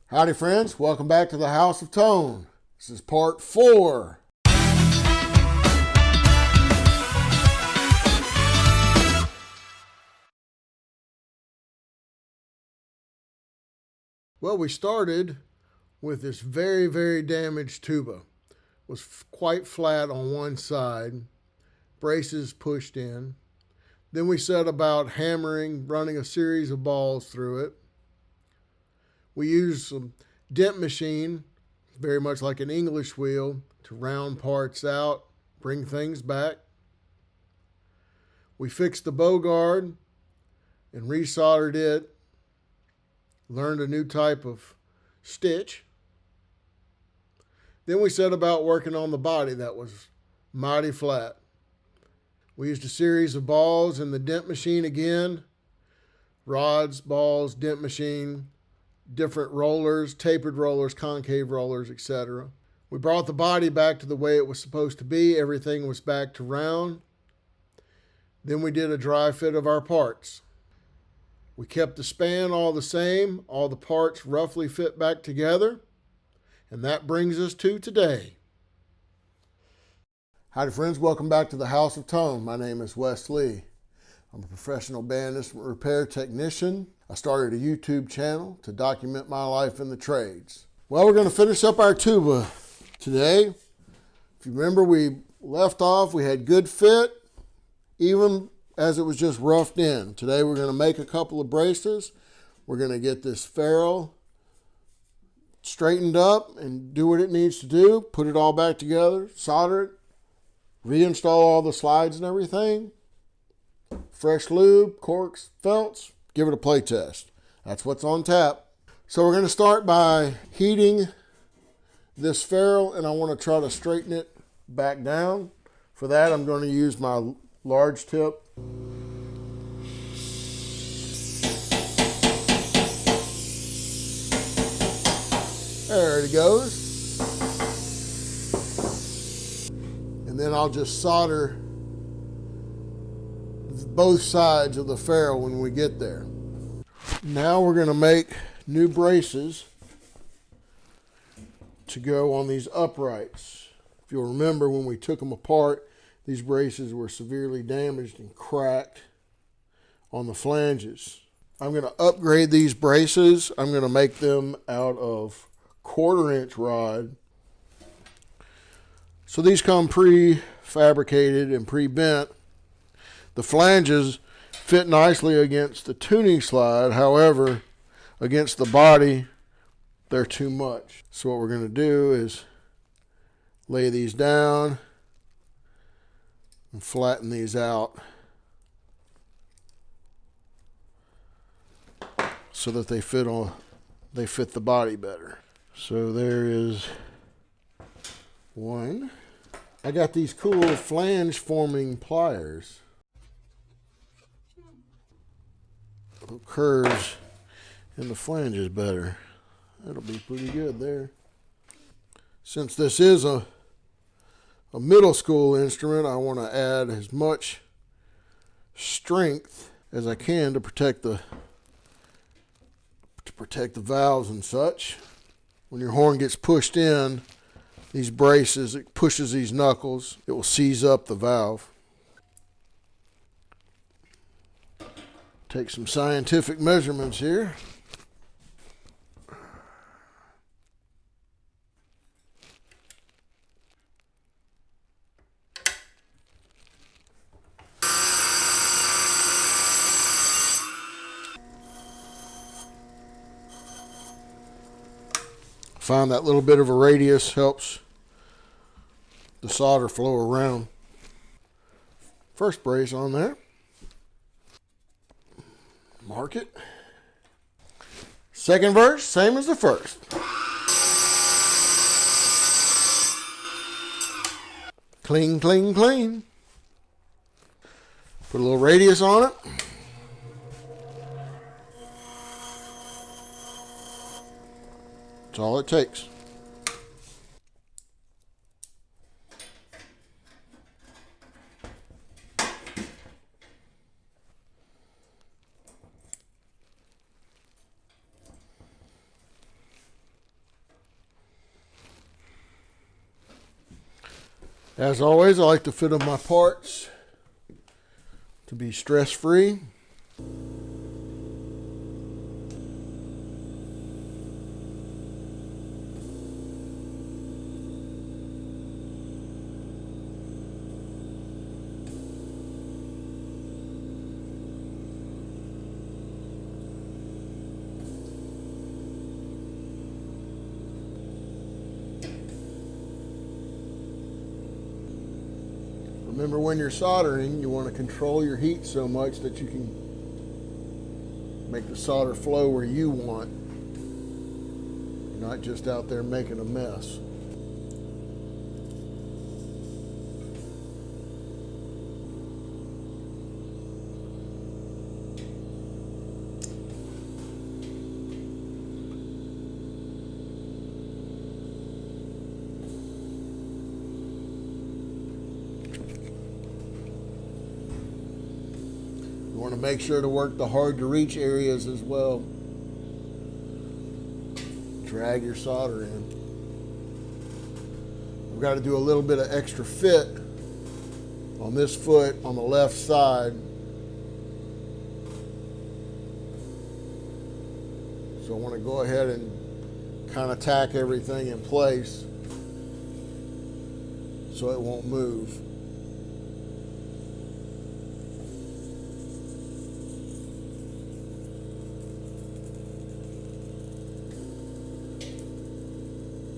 Howdy friends, welcome back to the House of Tone. This is part 4. Well, we started with this very damaged tuba. It was quite flat on one side, braces pushed in. Then we set about hammering, running a series of balls through it. We used some dent machine, very much like an English wheel, to round parts out, bring things back. We fixed the bow guard and resoldered it, learned a new type of stitch. Then we set about working on the body that was mighty flat. We used a series of balls in the dent machine again, rods, balls, dent machine, different rollers, tapered rollers, concave rollers, etc. We brought the body back to the way it was supposed to be. Everything was back to round. Then we did a dry fit of our parts. We kept the span all the same. All the parts roughly fit back together. And that brings us to today. Howdy friends, welcome back to the House of Tone. My name is Wes Lee. I'm a professional band instrument repair technician. I started a YouTube channel to document my life in the trades. Well, we're going to finish up our tuba today. If you remember, we left off, we had good fit, even as it was just roughed in. Today we're going to make a couple of braces. We're going to get this ferrule straightened up and do what it needs to do, put it all back together, solder it, reinstall all the slides and everything. Fresh lube, corks, felts, give it a play test. That's what's on tap. So we're going to start by heating this ferrule, and I want to try to straighten it back down. For that, I'm going to use my large tip. There it goes. And then I'll just solder both sides of the ferrule when we get there. Now we're going to make new braces to go on these uprights. If you'll remember, when we took them apart, these braces were severely damaged and cracked on the flanges. I'm going to upgrade these braces. I'm going to make them out of 1/4 inch rod. So these come pre-fabricated and pre-bent. The flanges fit nicely against the tuning slide. However, against the body, they're too much. So what we're going to do is lay these down and flatten these out so that they fit the body better. So there is one. I got these cool flange forming pliers. Curves in the flanges better. That'll be pretty good there. Since this is a middle school instrument, I want to add as much strength as I can to protect the valves and such. When your horn gets pushed in, these braces, it pushes these knuckles, it will seize up the valve. Take some scientific measurements here. Find that little bit of a radius helps the solder flow around. First brace on there. Mark it. Second verse, same as the first. Clean, clean, clean. Put a little radius on it. That's all it takes. As always, I like to fit up my parts to be stress-free. Remember, when you're soldering, you want to control your heat so much that you can make the solder flow where you want. You're not just out there making a mess. You want to make sure to work the hard to reach areas as well. Drag your solder in. We've got to do a little bit of extra fit on this foot on the left side. So I want to go ahead and kind of tack everything in place so it won't move.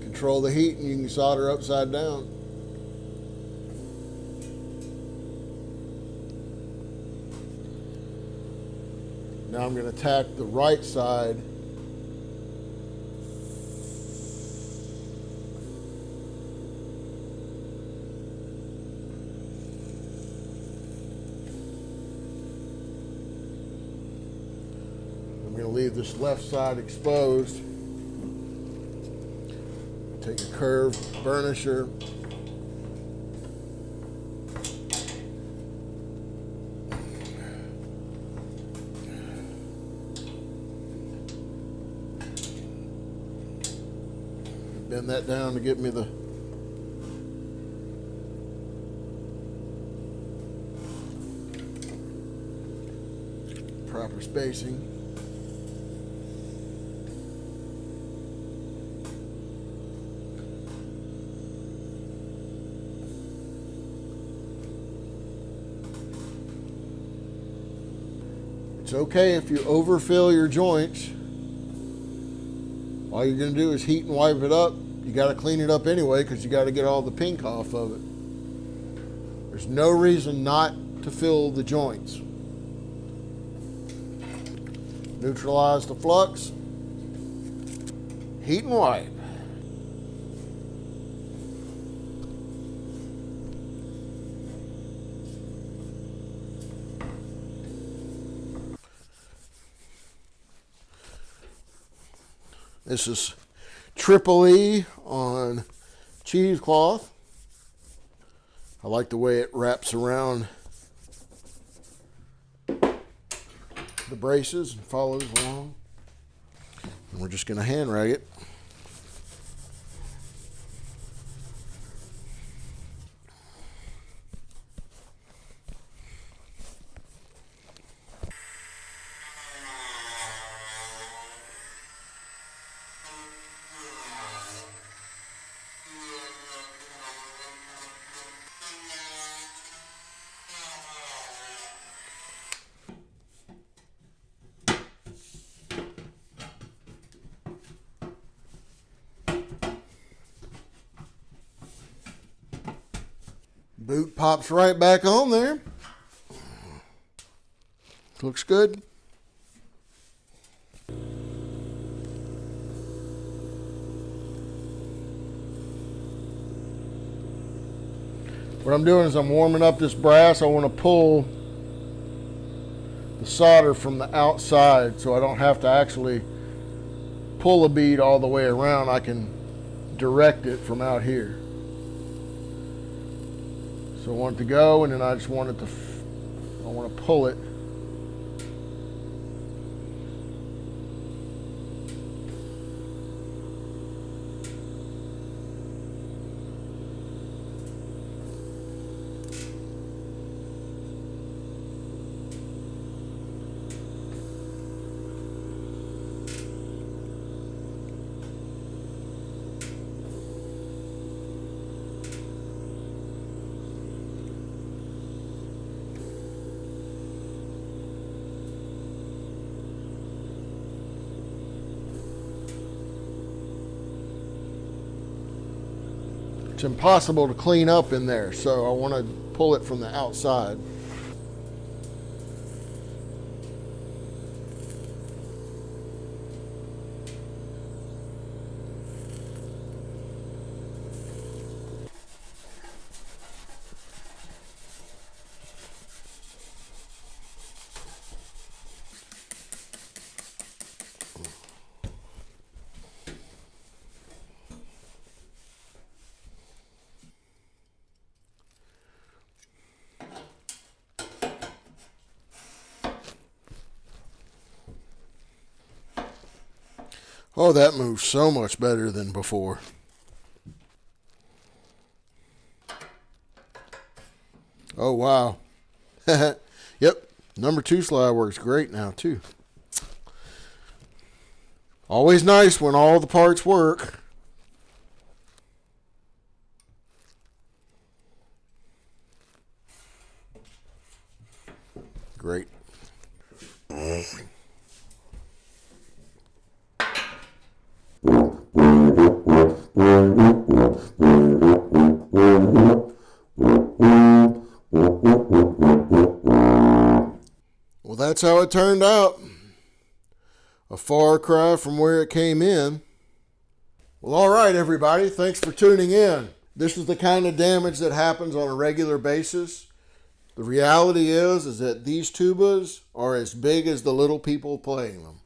Control the heat and you can solder upside down. Now I'm going to tack the right side. I'm going to leave this left side exposed. Take a curved burnisher. Bend that down to get me the proper spacing. It's okay if you overfill your joints. All you're going to do is heat and wipe it up. You got to clean it up anyway because you got to get all the pink off of it. There's no reason not to fill the joints. Neutralize the flux. Heat and wipe. This is Triple E on cheesecloth. I like the way it wraps around the braces and follows along. And we're just going to hand rag it. Boot pops right back on there. Looks good. What I'm doing is I'm warming up this brass. I want to pull the solder from the outside so I don't have to actually pull a bead all the way around. I can direct it from out here. So I want it to go, and then I just want it to, I want to pull it. It's impossible to clean up in there, so I want to pull it from the outside. Oh, that moves so much better than before. Oh, wow. Yep, number 2 slide works great now, too. Always nice when all the parts work. Great. Well, that's how it turned out. A far cry from where it came in. Well, all right, everybody. Thanks for tuning in. This is the kind of damage that happens on a regular basis. The reality is that these tubas are as big as the little people playing them.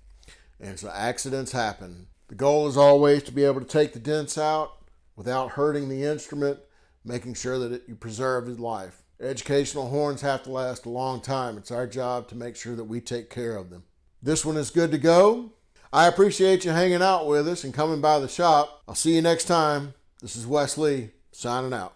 And so accidents happen. The goal is always to be able to take the dents out without hurting the instrument, making sure that you preserve his life. Educational horns have to last a long time. It's our job to make sure that we take care of them. This one is good to go. I appreciate you hanging out with us and coming by the shop. I'll see you next time. This is Wes Lee, signing out.